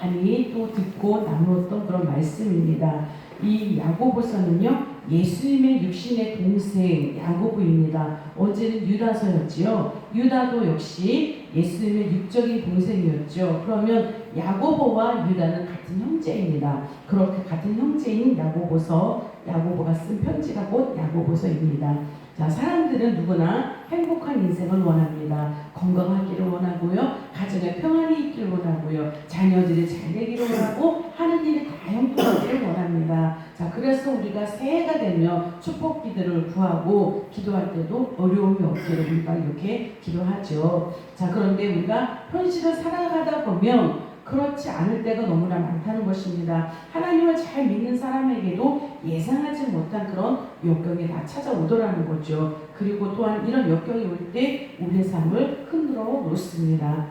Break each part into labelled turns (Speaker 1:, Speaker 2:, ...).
Speaker 1: 많이 또 듣고 나누었던 그런 말씀입니다. 이 야고보서는요, 예수님의 육신의 동생 야고보입니다. 어제는 유다서였지요. 유다도 역시 예수님의 육적인 동생이었죠. 그러면 야고보와 유다는 같은 형제입니다. 그렇게 같은 형제인 야고보가 쓴 편지가 곧 야고보서입니다. 자, 사람들은 누구나 행복한 인생을 원합니다. 건강하기를 원하고요, 가정에 평안이 있기를 원하고요, 자녀들이 잘 되기를 원하고, 하는 일이 다 형통하기를 원합니다. 자, 그래서 우리가 새해가 되면 축복기도를 구하고, 기도할 때도 어려움이 없기를 우리가 이렇게 기도하죠. 자, 그런데 우리가 현실을 살아가다 보면 그렇지 않을 때가 너무나 많다는 것입니다. 하나님을 잘 믿는 사람에게도 예상하지 못한 그런 역경이 다 찾아오더라는 거죠. 그리고 또한 이런 역경이 올 때 우리의 삶을 흔들어 놓습니다.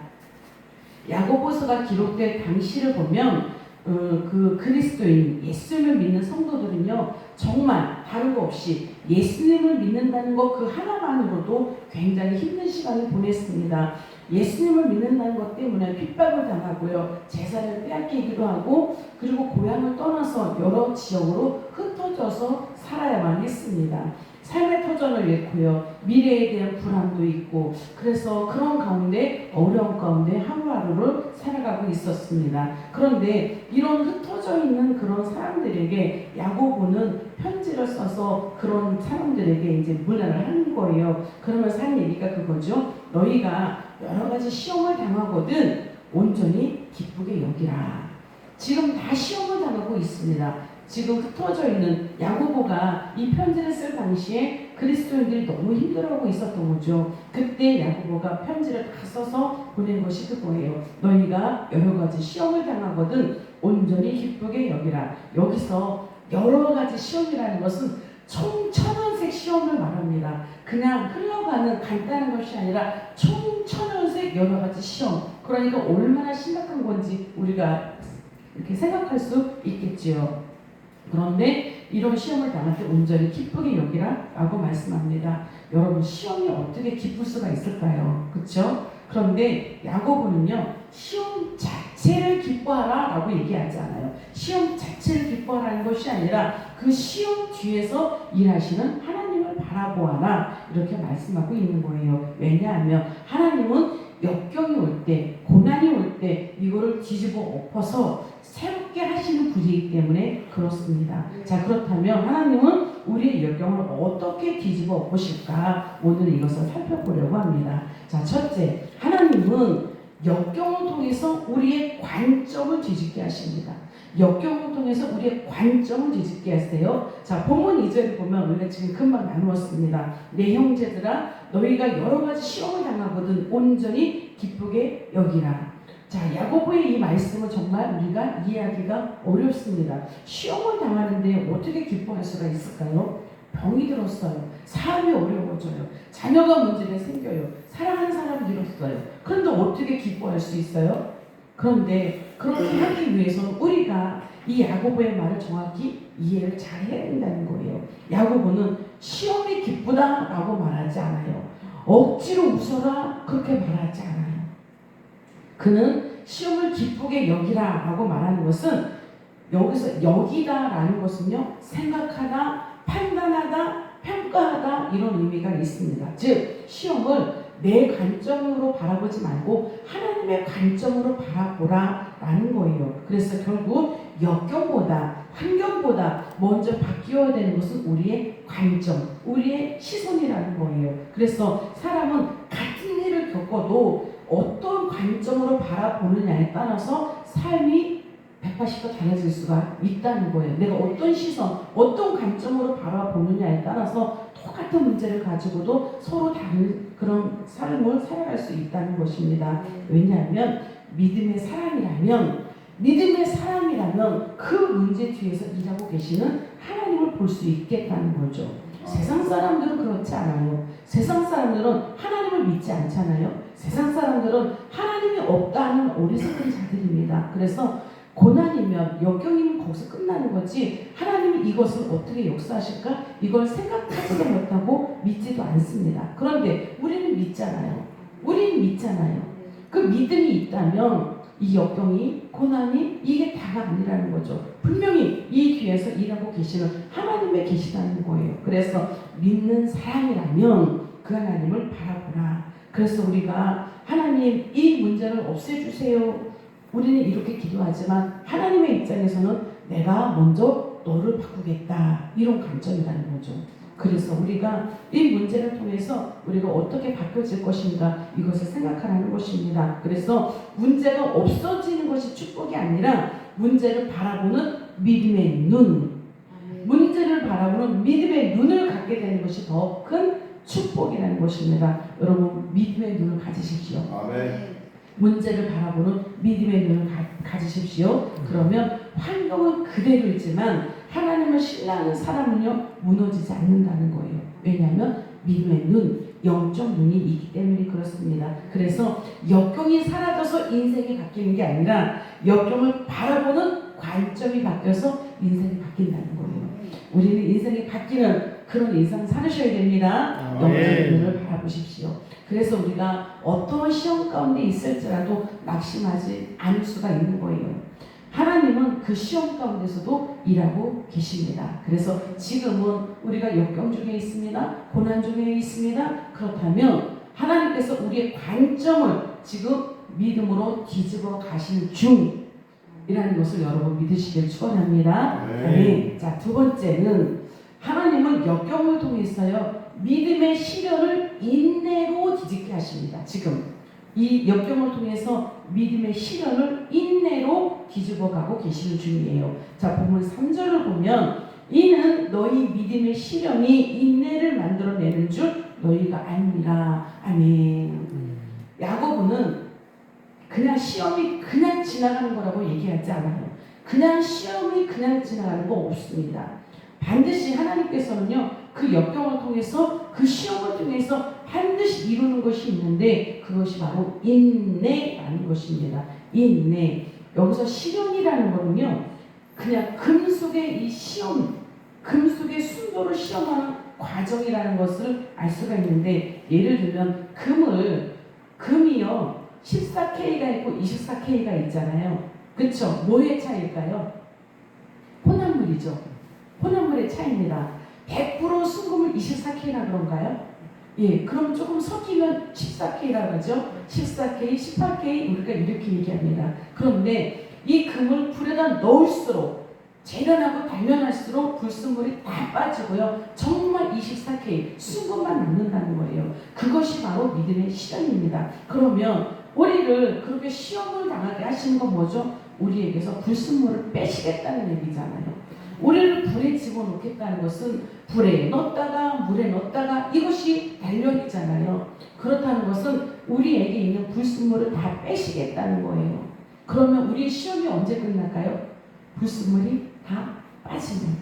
Speaker 1: 야고보서가 기록된 당시를 보면 그 그리스도인 예수님을 믿는 성도들은요, 정말 다른 거 없이 예수님을 믿는다는 것 그 하나만으로도 굉장히 힘든 시간을 보냈습니다. 예수님을 믿는다는 것 때문에 핍박을 당하고요, 재산을 빼앗기기도 하고, 그리고 고향을 떠나서 여러 지역으로 흩어져서 살아야만 했습니다. 삶의 터전을 잃고요, 미래에 대한 불안도 있고, 그래서 그런 가운데, 어려움 가운데 하루하루를 살아가고 있었습니다. 그런데 이런 흩어져 있는 그런 사람들에게 야고보는 편지를 써서 그런 사람들에게 이제 문안을 하는 거예요. 그러면서 한 얘기가 그거죠. 너희가 여러 가지 시험을 당하거든 온전히 기쁘게 여기라. 지금 다 시험을 당하고 있습니다. 지금 흩어져 있는 야고보가 이 편지를 쓸 당시에 그리스도인들이 너무 힘들어하고 있었던 거죠. 그때 야고보가 편지를 다 써서 보낸 것이 그거예요. 너희가 여러 가지 시험을 당하거든 온전히 기쁘게 여기라. 여기서 여러 가지 시험이라는 것은 총천원색 시험을 말합니다. 그냥 흘러가는 간단한 것이 아니라 총천원색 여러 가지 시험. 그러니까 얼마나 심각한 건지 우리가 이렇게 생각할 수 있겠지요. 그런데 이런 시험을 당할 때 온전히 기쁘게 여기라 라고 말씀합니다. 여러분, 시험이 어떻게 기쁠 수가 있을까요? 그렇죠? 그런데 야고보는요, 시험 자체를 기뻐하라 라고 얘기하지 않아요. 시험 자체를 기뻐하라는 것이 아니라 그 시험 뒤에서 일하시는 하나님을 바라보아라 이렇게 말씀하고 있는 거예요. 왜냐하면 하나님은 역경이 올 때, 고난이 올 때 이거를 뒤집어 엎어서 새롭게 하시는 분이기 때문에 그렇습니다. 자, 그렇다면 하나님은 우리의 역경을 어떻게 뒤집어 엎으실까? 오늘 이것을 살펴보려고 합니다. 자, 첫째, 하나님은 역경을 통해서 우리의 관점을 뒤집게 하십니다. 역경을 통해서 우리의 관점을 뒤집게 하세요. 자, 본문 2절을 보면 우리가 지금 금방 나누었습니다. 내 형제들아, 너희가 여러 가지 시험을 당하거든 온전히 기쁘게 여기라. 자, 야고보의 이 말씀은 정말 우리가 이해하기가 어렵습니다. 시험을 당하는데 어떻게 기뻐할 수가 있을까요? 병이 들었어요. 삶이 어려워져요. 자녀가 문제가 생겨요. 사랑하는 사람이 잃었어요. 그런데 어떻게 기뻐할 수 있어요? 그런데 그렇게 하기 위해서는 우리가 이 야고보의 말을 정확히 이해를 잘 해야 된다는 거예요. 야고보는 시험이 기쁘다라고 말하지 않아요. 억지로 웃어라 그렇게 말하지 않아요. 그는 시험을 기쁘게 여기라 라고 말하는 것은, 여기서 여기다라는 것은요, 생각하다, 판단하다, 평가하다 이런 의미가 있습니다. 즉 시험을 내 관점으로 바라보지 말고 하나님의 관점으로 바라보라 라는 거예요. 그래서 결국 역경보다, 환경보다 먼저 바뀌어야 되는 것은 우리의 관점, 우리의 시선이라는 거예요. 그래서 사람은 같은 일을 겪어도 어떤 관점으로 바라보느냐에 따라서 삶이 180도 달라질 수가 있다는 거예요. 내가 어떤 시선, 어떤 관점으로 바라보느냐에 따라서 똑같은 문제를 가지고도 서로 다른 그런 삶을 살아갈 수 있다는 것입니다. 왜냐하면 믿음의 사람이라면 그 문제 뒤에서 일하고 계시는 하나님을 볼 수 있겠다는 거죠. 세상 사람들은 그렇지 않아요. 세상 사람들은 하나님을 믿지 않잖아요. 세상 사람들은 하나님이 없다는 어리석은 자들입니다. 그래서 고난이면, 역경이면 거기서 끝나는 거지, 하나님이 이것을 어떻게 역사하실까? 이걸 생각하지도 못하고 믿지도 않습니다. 그런데 우리는 믿잖아요. 그 믿음이 있다면 이 역경이, 고난이 이게 다가 아니라는 거죠. 분명히 이 뒤에서 일하고 계시는 하나님의 계시다는 거예요. 그래서 믿는 사람이라면 그 하나님을 바라보라. 그래서 우리가 하나님 이 문제를 없애주세요. 우리는 이렇게 기도하지만 하나님의 입장에서는 내가 먼저 너를 바꾸겠다. 이런 관점이라는 거죠. 그래서 우리가 이 문제를 통해서 우리가 어떻게 바뀌어질 것인가 이것을 생각하라는 것입니다. 그래서 문제가 없어지는 것이 축복이 아니라 문제를 바라보는 믿음의 눈, 문제를 바라보는 믿음의 눈을 갖게 되는 것이 더 큰 축복이라는 것입니다. 여러분 믿음의 눈을 가지십시오.
Speaker 2: 아멘.
Speaker 1: 문제를 바라보는 믿음의 눈을 가지십시오. 그러면 환경은 그대로이지만 하나님을 신뢰하는 사람은요 무너지지 않는다는 거예요. 왜냐하면 믿음의 눈, 영적 눈이 있기 때문에 그렇습니다. 그래서 역경이 사라져서 인생이 바뀌는 게 아니라 역경을 바라보는 관점이 바뀌어서 인생이 바뀐다는 거예요. 우리는 인생이 바뀌는 그런 인생 살으셔야 됩니다. 영적 눈을 바라보십시오. 그래서 우리가 어떤 시험 가운데 있을지라도 낙심하지 않을 수가 있는 거예요. 하나님은 그 시험 가운데서도 일하고 계십니다. 그래서 지금은 우리가 역경 중에 있습니다. 고난 중에 있습니다. 그렇다면 하나님께서 우리의 관점을 지금 믿음으로 뒤집어 가시는 중이라는 것을 여러분 믿으시길 축원합니다. 네. 자, 두 번째는 하나님은 역경을 통해서요 믿음의 시련을 인내로 뒤집게 하십니다. 지금 이 역경을 통해서 믿음의 시련을 인내로 뒤집어가고 계시는 중이에요. 자, 본문 3절을 보면 이는 너희 믿음의 시련이 인내를 만들어내는 줄 너희가 아니라. 아멘. 야고보는 그냥 시험이 그냥 지나가는 거라고 얘기하지 않아요. 그냥 시험이 그냥 지나가는 거 없습니다. 반드시 하나님께서는요 그 역경을 통해서 그 시험을 통해서 반드시 이루는 것이 있는데 그것이 바로 인내라는 것입니다. 인내. 여기서 시련이라는 거는요 그냥 금 속의 이 시험, 금 속의 순도를 시험하는 과정이라는 것을 알 수가 있는데, 예를 들면 금이요 14K가 있고 24K가 있잖아요. 그쵸? 뭐의 차이일까요? 혼합물이죠. 혼합물의 차이입니다. 100% 순금을 24K라 그런가요? 예, 그럼 조금 섞이면 14K라 그러죠. 14K, 18K 우리가 이렇게 얘기합니다. 그런데 이 금을 불에다 넣을수록 재련하고 단련할수록 불순물이 다 빠지고요. 정말 24K 순금만 남는다는 거예요. 그것이 바로 믿음의 시련입니다. 그러면 우리를 그렇게 시험을 당하게 하시는 건 뭐죠? 우리에게서 불순물을 빼시겠다는 얘기잖아요. 우리를 불에 집어넣겠다는 것은 불에 넣었다가 물에 넣었다가 이것이 단련이잖아요. 그렇다는 것은 우리에게 있는 불순물을 다 빼시겠다는 거예요. 그러면 우리 시험이 언제 끝날까요? 불순물이 다 빠지면.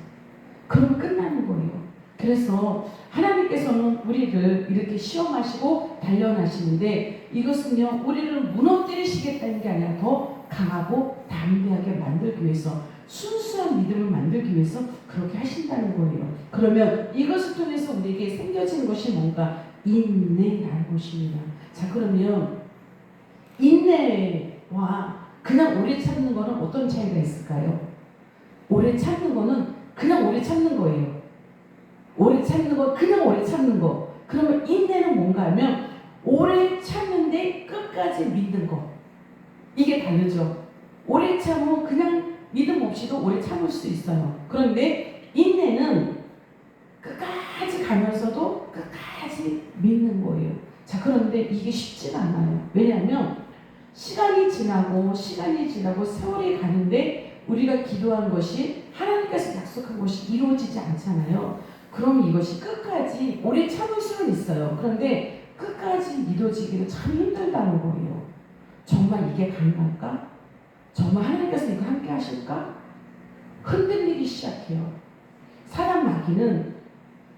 Speaker 1: 그럼 끝나는 거예요. 그래서 하나님께서는 우리를 이렇게 시험하시고 단련하시는데 이것은요 우리를 무너뜨리시겠다는 게 아니라 더 강하고 담대하게 만들기 위해서, 순수한 믿음을 만들기 위해서 그렇게 하신다는 거예요. 그러면 이것을 통해서 우리에게 생겨지는 것이 뭔가? 인내라는 것입니다. 자, 그러면 인내와 그냥 오래 참는 거는 어떤 차이가 있을까요? 오래 참는 거는 그냥 오래 참는 거예요. 오래 참는 거, 그냥 오래 참는 거. 그러면 인내는 뭔가 하면 오래 참는데 끝까지 믿는 거. 이게 다르죠. 오래 참으면 그냥 믿음 없이도 오래 참을 수 있어요. 그런데 인내는 끝까지 가면서도 끝까지 믿는 거예요. 자, 그런데 이게 쉽지가 않아요. 왜냐하면 시간이 지나고 세월이 가는데 우리가 기도한 것이 하나님께서 약속한 것이 이루어지지 않잖아요. 그럼 이것이 끝까지 오래 참을 수는 있어요. 그런데 끝까지 믿어지기는 참 힘들다는 거예요. 정말 이게 가능할까? 정말 하나님께서 이거 함께 하실까? 흔들리기 시작해요. 사람 마귀는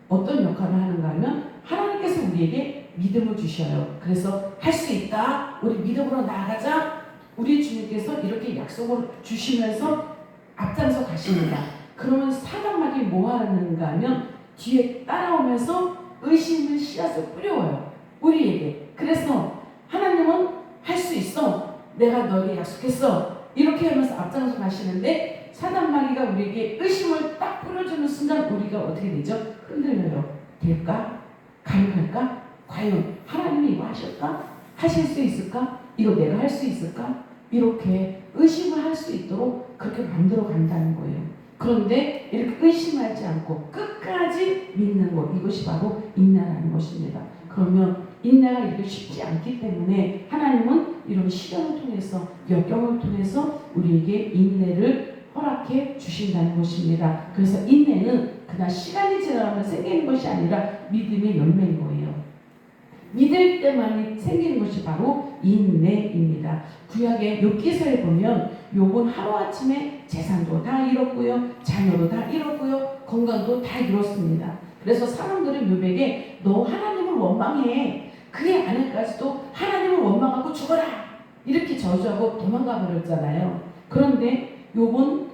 Speaker 1: 어떤 역할을 하는가 하면 하나님께서 우리에게 믿음을 주셔요. 그래서 할 수 있다. 우리 믿음으로 나아가자. 우리 주님께서 이렇게 약속을 주시면서 앞장서 가십니다. 그러면 사단 마귀 뭐 하는가 하면 뒤에 따라오면서 의심의 씨앗을 뿌려요. 우리에게. 그래서 하나님은 할 수 있어. 내가 너에게 약속했어. 이렇게 하면서 앞장서 가시는데 사단 마귀가 우리에게 의심을 딱 뿌려주는 순간 우리가 어떻게 되죠? 흔들려요. 될까? 가능할까? 과연 하나님이 이거 하실까? 하실 수 있을까? 이거 내가 할 수 있을까? 이렇게 의심을 할 수 있도록 그렇게 만들어 간다는 거예요. 그런데 이렇게 의심하지 않고 끝까지 믿는 것, 이것이 바로 인내라는 것입니다. 그러면 인내가 이렇게 쉽지 않기 때문에 하나님은 이런 시련을 통해서, 역경을 통해서 우리에게 인내를 허락해 주신다는 것입니다. 그래서 인내는 그냥 시간이 지나면 생기는 것이 아니라 믿음의 열매인 거예요. 믿을 때만 생기는 것이 바로 인내입니다. 구약의 욥기서에 보면 욥은 하루아침에 재산도 다 잃었고요, 자녀도 다 잃었고요, 건강도 다 잃었습니다. 그래서 사람들은 욥에게 너 하나님을 원망해, 그의 아내까지도 하나님을 원망하고 죽어라, 이렇게 저주하고 도망가 버렸잖아요. 그런데 욥은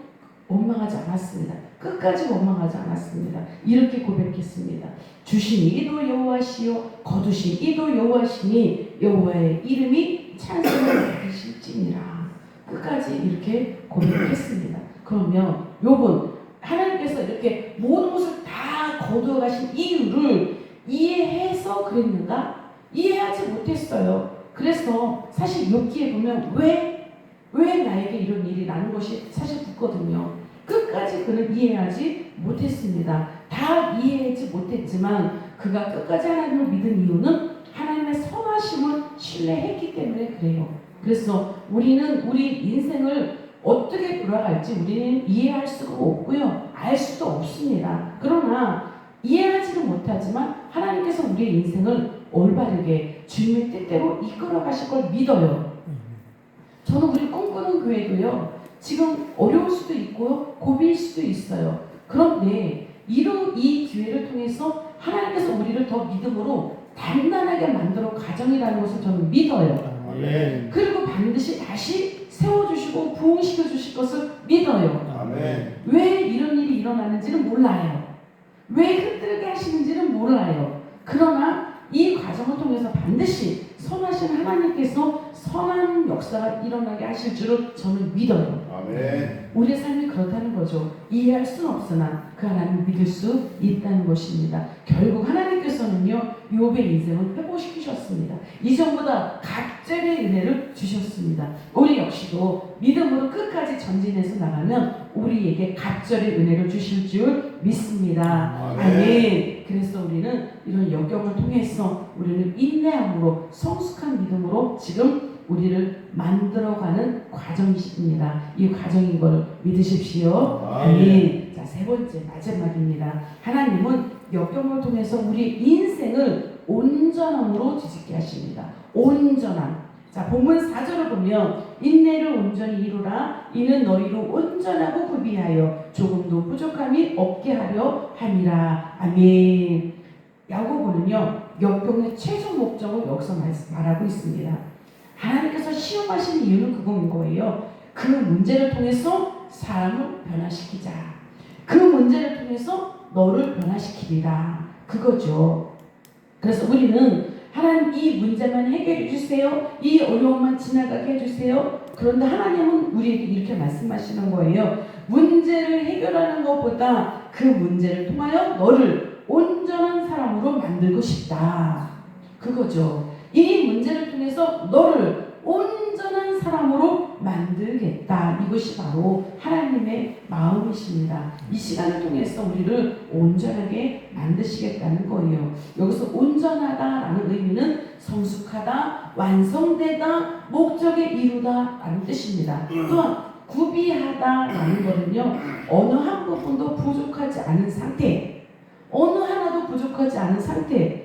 Speaker 1: 원망하지 않았습니다. 끝까지 원망하지 않았습니다. 이렇게 고백했습니다. 주신 이도 여호와시요 거두신 이도 여호와시니 여호와의 이름이 찬송을 받으실지니라. 끝까지 이렇게 고백했습니다. 그러면 욥은 하나님께서 이렇게 모든 것을 다 거두어 가신 이유를 이해해서 그랬는가? 이해하지 못했어요. 그래서 사실 욥기에 보면 왜 나에게 이런 일이 나는 것이 사실 붙거든요. 끝까지 그는 이해하지 못했습니다. 다 이해하지 못했지만 그가 끝까지 하나님을 믿은 이유는 하나님의 선하심을 신뢰했기 때문에 그래요. 그래서 우리는 우리 인생을 어떻게 돌아갈지 우리는 이해할 수가 없고요, 알 수도 없습니다. 그러나 이해하지는 못하지만 하나님께서 우리의 인생을 올바르게 주님의 뜻대로 이끌어 가실 걸 믿어요. 저는 우리 꿈꾸는 교회도요, 지금 어려울 수도 있고요, 고비일 수도 있어요. 그런데 이 기회를 통해서 하나님께서 우리를 더 믿음으로 단단하게 만들어 가정이라는 것을 저는 믿어요.
Speaker 2: 아멘.
Speaker 1: 그리고 반드시 다시 세워주시고 부흥시켜 주실 것을 믿어요.
Speaker 2: 아멘.
Speaker 1: 왜 이런 일이 일어나는지는 몰라요. 왜 흔들게 하시는지는 몰라요. 그러나 이 과정을 통해서 반드시 선하신 하나님께서 선한 역사가 일어나게 하실 줄을 저는 믿어요.
Speaker 2: 아멘.
Speaker 1: 우리의 삶이 그렇다는 거죠. 이해할 수는 없으나 그 하나님을 믿을 수 있다는 것입니다. 결국 하나님께서는요, 욥의 인생을 회복시키셨습니다. 이전보다 갑절의 은혜를 주셨습니다. 우리 역시도 믿음으로 끝까지 전진해서 나가면 우리에게 갑절의 은혜를 주실 줄 믿습니다. 아멘. 그래서 우리는 이런 역경을 통해서 우리는 인내함으로 성숙한 믿음으로 지금 우리를 만들어가는 과정이십니다. 이 과정인 걸 믿으십시오. 아멘. 자, 세 번째 마지막입니다. 하나님은 역경을 통해서 우리 인생을 온전함으로 뒤집게 하십니다. 온전함. 자, 본문 4절을 보면 인내를 온전히 이루라. 이는 너희로 온전하고 구비하여 조금도 부족함이 없게 하려 함이라. 아멘. 야고보는요, 역경의 최종 목적을 여기서 말하고 있습니다. 하나님께서 시험하신 이유는 그건 거예요. 그 문제를 통해서 사람을 변화시키자. 그 문제를 통해서 너를 변화시키리라. 그거죠. 그래서 우리는 하나님 이 문제만 해결해 주세요. 이 어려움만 지나가게 해주세요. 그런데 하나님은 우리에게 이렇게 말씀하시는 거예요. 문제를 해결하는 것보다 그 문제를 통하여 너를 온전한 사람으로 만들고 싶다. 그거죠. 이 문제를 통해서 너를 온전한 사람으로 만들겠다. 이것이 바로 하나님의 마음이십니다. 이 시간을 통해서 우리를 온전하게 만드시겠다는 거예요. 여기서 온전하다라는 의미는 성숙하다, 완성되다, 목적에 이루다 라는 뜻입니다. 또한 구비하다라는 것은요, 어느 한 부분도 부족하지 않은 상태, 어느 하나도 부족하지 않은 상태,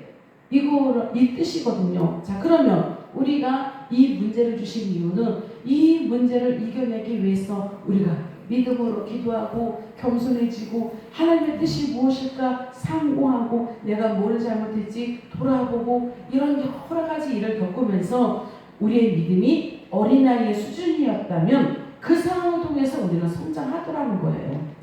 Speaker 1: 이 뜻이거든요. 자, 그러면 우리가 이 문제를 주신 이유는 이 문제를 이겨내기 위해서 우리가 믿음으로 기도하고 겸손해지고 하나님의 뜻이 무엇일까 상고하고 내가 뭘 잘못했지 돌아보고 이런 여러 가지 일을 겪으면서 우리의 믿음이 어린아이의 수준이었다면 그 상황을 통해서 우리는 성장하더라는 거예요.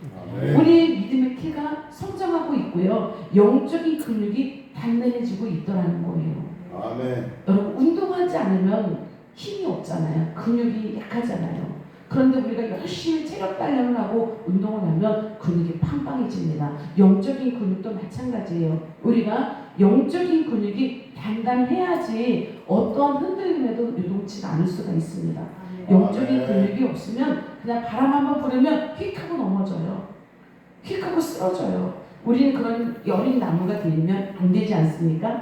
Speaker 1: 우리의 믿음의 키가 성장하고 있고요, 영적인 근육이 단단해지고 있더라는 거예요.
Speaker 2: 아멘.
Speaker 1: 여러분, 운동하지 않으면 힘이 없잖아요. 근육이 약하잖아요. 그런데 우리가 열심히 체력 단련을 하고 운동을 하면 근육이 팡팡해집니다. 영적인 근육도 마찬가지예요. 우리가 영적인 근육이 단단해야지 어떠한 흔들림에도 요동치가 않을 수가 있습니다. 영적인 근육이 없으면 그냥 바람 한번 부르면 휙 하고 넘어져요. 휙 하고 쓰러져요. 우리는 그런 여린 나무가 되면 안 되지 않습니까?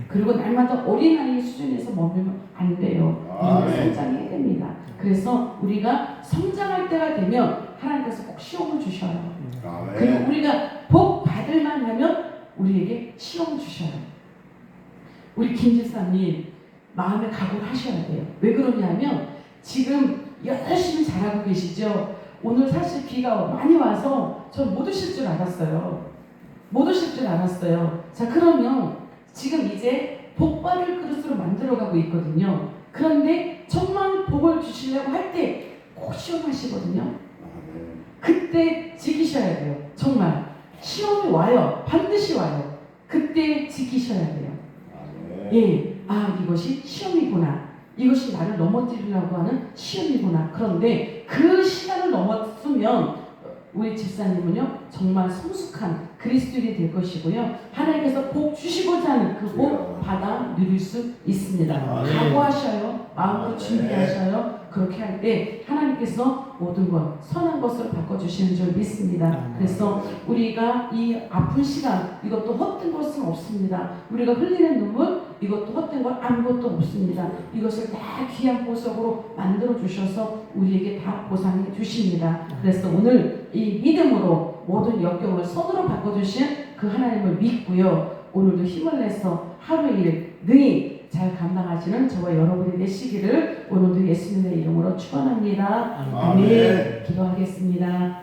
Speaker 1: 그리고 날마다 어린아이 수준에서 머물면 안 돼요. 성장해야 됩니다. 그래서 우리가 성장할 때가 되면 하나님께서 꼭 시험을 주셔요. 그리고 우리가 복 받을만 하면 우리에게 시험을 주셔요. 우리 김 집사님 마음에 각오를 하셔야 돼요. 왜 그러냐면 지금 열심히 잘하고 계시죠. 오늘 사실 비가 많이 와서 전 못 오실 줄 알았어요. 못 오실 줄 알았어요. 자, 그러면 지금 이제 복 받을 그릇으로 만들어가고 있거든요. 그런데 정말 복을 주시려고 할 때 꼭 시험하시거든요. 그때 지키셔야 돼요. 정말 시험이 와요. 반드시 와요. 그때 지키셔야 돼요. 예, 이것이 시험이구나. 이것이 나를 넘어뜨리려고 하는 시험이구나. 그런데 그 시간을 넘었으면 우리 집사님은요 정말 성숙한 그리스도인이 될 것이고요. 하나님께서 복 주시고자 하는 그 복 받아 누릴 수 있습니다. 각오하셔요. 마음으로 준비하셔요. 그렇게 할 때 하나님께서 모든 것 선한 것으로 바꿔주시는 줄 믿습니다. 그래서 우리가 이 아픈 시간 이것도 헛된 것은 없습니다. 우리가 흘리는 눈물 이것도 헛된 것 아무것도 없습니다. 이것을 다 귀한 보석으로 만들어 주셔서 우리에게 다 보상해 주십니다. 그래서 오늘 이 믿음으로 모든 역경을 선으로 바꿔주신 그 하나님을 믿고요. 오늘도 힘을 내서 하루 일 능히 잘 감당하시는 저와 여러분이 되시기를 오늘도 예수님의 이름으로 축원합니다. 아멘. 기도하겠습니다.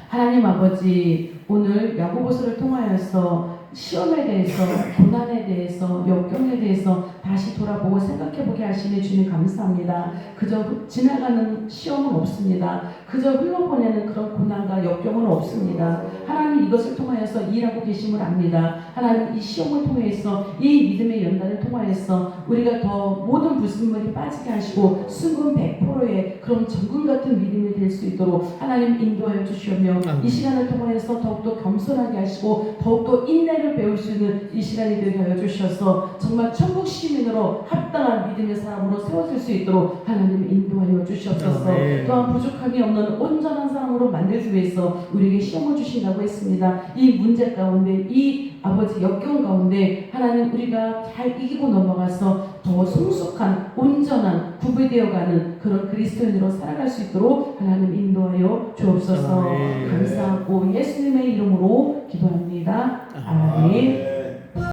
Speaker 1: 하나님 아버지, 오늘 야고보서를 통하여서 시험에 대해서, 고난에 대해서, 역경에 대해서 다시 돌아보고 생각해보게 하시니 주님 감사합니다. 그저 지나가는 시험은 없습니다. 그저 흘러보내는 그런 고난과 역경은 없습니다. 하나님 이것을 통하여서 일하고 계심을 압니다. 하나님 이 시험을 통해서 이 믿음의 연단을 통하여서 우리가 더 모든 불순물이 빠지게 하시고 순금 100%의 그런 정금 같은 믿음이 될 수 있도록 하나님 인도하여 주시며 이 시간을 통하여서 더욱더 겸손하게 하시고 더욱더 인내를 배울 수 있는 이 시간이 되게 하여 주셔서 정말 천국 시민으로 합당한 믿음의 사람으로 세워질 수 있도록 하나님 인도하여 주시옵소서. 또한 부족함이 없는 온전한 사람으로 만들기 위해서 우리에게 시험을 주신다고 했습니다. 이 문제 가운데 이 아버지 역경 가운데 하나님 우리가 잘 이기고 넘어가서 더 성숙한 온전한 구비되어가는 그런 그리스도인으로 살아갈 수 있도록 하나님 인도하여 주옵소서. 감사하고 예수님의 이름으로 기도합니다. 아멘.